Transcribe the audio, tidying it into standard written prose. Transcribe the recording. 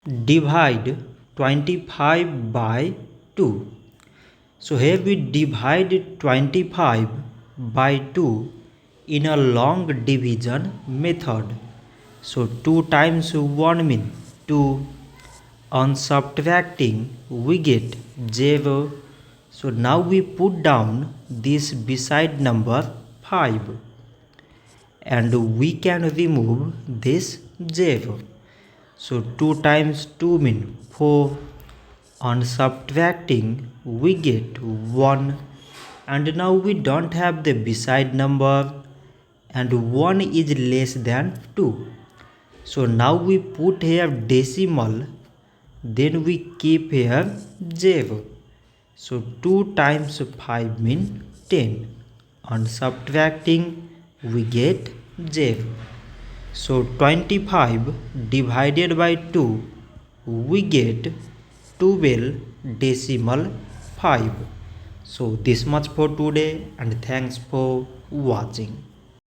divide 25 by 2. So here we divide 25 by 2 in a long division method. So 2 times 1 means 2. On subtracting we get 0. So now we put down this beside number 5 and we can remove this 0. So 2 times 2 means 4. On subtracting we get 1 and now we don't have the beside number and 1 is less than 2. So now we put here decimal, then we keep here 0. So 2 times 5 means 10. On subtracting we get 0. So 25 divided by 2 we get 12 decimal 5. So this much for today and thanks for watching.